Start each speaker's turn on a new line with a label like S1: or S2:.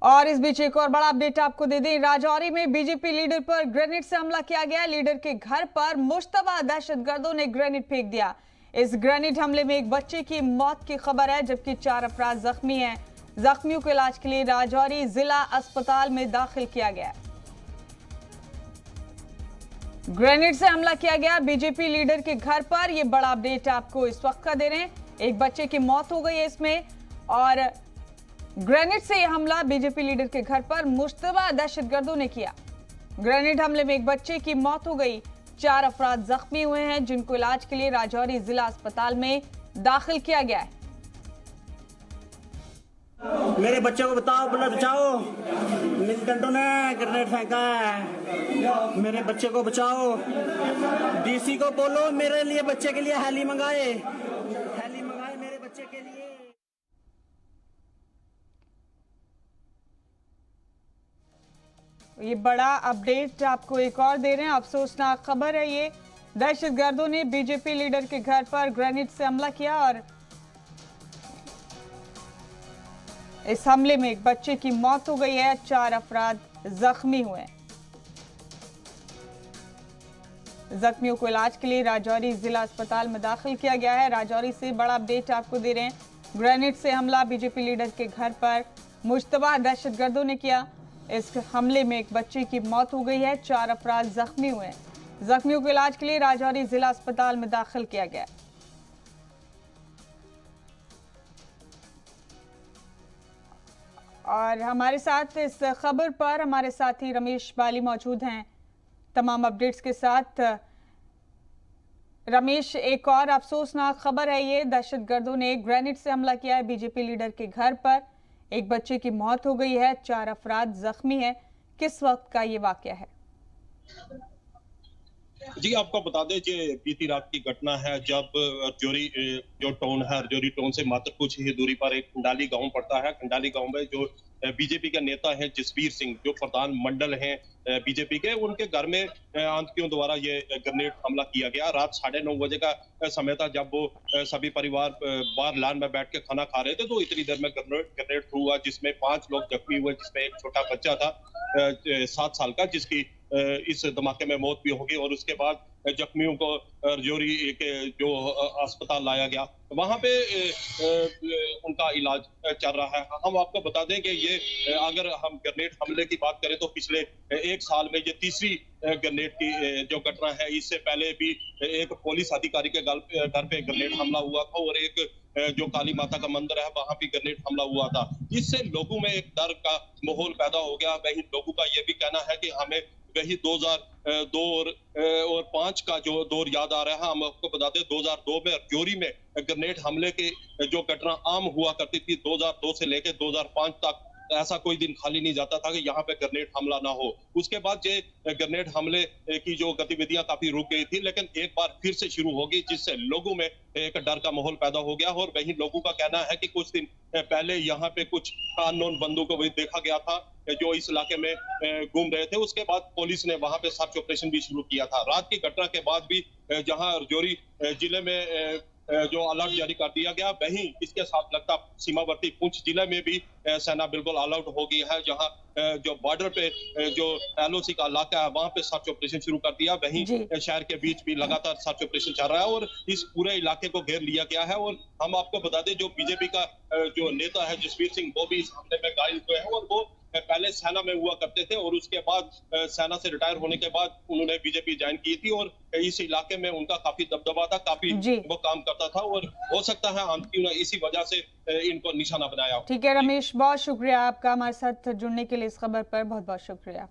S1: और इस बीच एक और बड़ा अपडेट आपको दे दें। राजौरी में बीजेपी लीडर पर ग्रेनेड से हमला किया गया। लीडर के घर पर मुश्तबा दहशतगर्दों ने ग्रेनेड फेंक दिया। इस ग्रेनेड हमले में एक बच्चे की मौत की खबर है, जबकि 4 अफराद जख्मी हैं। जख्मियों को इलाज के लिए राजौरी जिला अस्पताल में दाखिल किया गया। ग्रेनेड से हमला किया गया बीजेपी लीडर के घर पर। यह बड़ा अपडेट आपको इस वक्त का दे रहे हैं। एक बच्चे की मौत हो गई है इसमें, और ग्रेनेड से यह हमला बीजेपी लीडर के घर पर मुश्तबा दहशतगर्दों ने किया। ग्रेनेड हमले में एक बच्चे की मौत हो गई, 4 अफराद जख्मी हुए हैं, जिनको इलाज के लिए राजौरी जिला अस्पताल में दाखिल किया गया है।
S2: मेरे बच्चे को बताओ, बचाओ, मिलिटेंटों ने ग्रेनेड फेंका है। मेरे बच्चे को बचाओ। डीसी को बोलो मेरे लिए, बच्चे के लिए हेली मंगाए मेरे बच्चे के लिए।
S1: ये बड़ा अपडेट आपको एक और दे रहे हैं। अफसोसनाक खबर है ये। दहशतगर्दों ने बीजेपी लीडर के घर पर ग्रेनेड से हमला किया और इस हमले में एक बच्चे की मौत हो गई है, 4 अफराद जख्मी हुए। जख्मियों को इलाज के लिए राजौरी जिला अस्पताल में दाखिल किया गया है। राजौरी से बड़ा अपडेट आपको दे रहे हैं। ग्रेनेड से हमला बीजेपी लीडर के घर पर मुश्तबा दहशतगर्दों ने किया। इस हमले में एक बच्चे की मौत हो गई है, 4 अफराद जख्मी हुए हैं। जख्मियों को इलाज के लिए राजौरी जिला अस्पताल में दाखिल किया गया। और हमारे साथ इस खबर पर हमारे साथी रमेश बाली मौजूद हैं तमाम अपडेट्स के साथ। रमेश, एक और अफसोसनाक खबर है ये। दहशतगर्दों ने ग्रेनेड से हमला किया है बीजेपी लीडर के घर पर। एक बच्चे की मौत हो गई है, 4 अफराद जख्मी हैं। किस वक्त का ये वाकया है?
S3: जी, आपको बता दें कि बीती रात की घटना है, जब रजौरी जो टाउन है, रजौरी टाउन से मात्र कुछ ही दूरी पर एक खंडाली गांव पड़ता है। खंडाली गांव में जो बीजेपी के नेता हैं जसबीर सिंह, जो प्रधान मंडल हैं बीजेपी के, उनके घर में आतंकियों द्वारा ये ग्रेनेड हमला किया गया। रात 9:30 बजे का समय था, जब वो सभी परिवार बाहर लान में बैठ के खाना खा रहे थे, तो इतनी देर में ग्रेनेड थ्रू हुआ, जिसमें 5 लोग जख्मी हुए, जिसमें एक छोटा बच्चा था 7 साल का, जिसकी इस धमाके में मौत भी होगी। और उसके बाद जख्मियों को रजौरी के जो अस्पताल लाया गया, वहां पे उनका इलाज चल रहा है। हम आपको बता दें कि ये अगर हम ग्रेनेड हमले की बात करें तो पिछले 1 साल में ये तीसरी ग्रेनेड की जो घटना है। इससे पहले भी एक पुलिस अधिकारी के घर पे ग्रेनेड हमला हुआ था, और एक जो काली माता का मंदिर है वहां भी ग्रेनेड हमला हुआ था। इससे लोगों में एक डर का माहौल पैदा हो गया। वहीं लोगों का ये भी कहना है कि हमें वही 2002 और 5 का जो दौर याद आ रहा है। हम आपको बता दें 2002 में रजौरी में ग्रेनेड हमले की जो घटना आम हुआ करती थी। 2002 से लेकर 2005 तक ऐसा कोई दिन खाली नहीं जाता था कि यहाँ पे ग्रेनेड हमला ना हो। उसके बाद ये ग्रेनेड हमले की जो गतिविधियां काफी रुक गई थी, लेकिन एक बार फिर से शुरू हो गई, जिससे लोगों में एक डर का माहौल पैदा हो गया। और वहीं लोगों का कहना है कि कुछ दिन पहले यहाँ पे कुछ अननोन बंदों को भी देखा गया था जो इस इलाके में घूम रहे थे। उसके बाद पुलिस ने वहां पे सर्च ऑपरेशन भी शुरू किया था। रात की घटना के बाद भी जहां रजौरी जिले में जो अलर्ट जारी कर दिया गया, वहीं इसके साथ लगता सीमावर्ती पुंछ जिले में भी सेना बिल्कुल अलर्ट हो गई है। जहां जो बॉर्डर पे जो LOC का इलाका है वहां पे सर्च ऑपरेशन शुरू कर दिया। वहीं शहर के बीच भी लगातार सर्च ऑपरेशन चल रहा है और इस पूरे इलाके को घेर लिया गया है। और हम आपको बता दें जो बीजेपी का जो नेता है जसबीर सिंह, वो भी इस हमले में घायल हुए हैं। और वो पहले सेना में हुआ करते थे, और उसके बाद सेना से रिटायर होने के बाद उन्होंने बीजेपी ज्वाइन की थी, और इस इलाके में उनका काफी दबदबा था, काफी वो काम करता था, और हो सकता है आतंकियों ने इसी वजह से इनको निशाना बनाया।
S1: ठीक है रमेश, बहुत शुक्रिया आपका हमारे साथ जुड़ने के लिए। इस खबर पर बहुत बहुत शुक्रिया।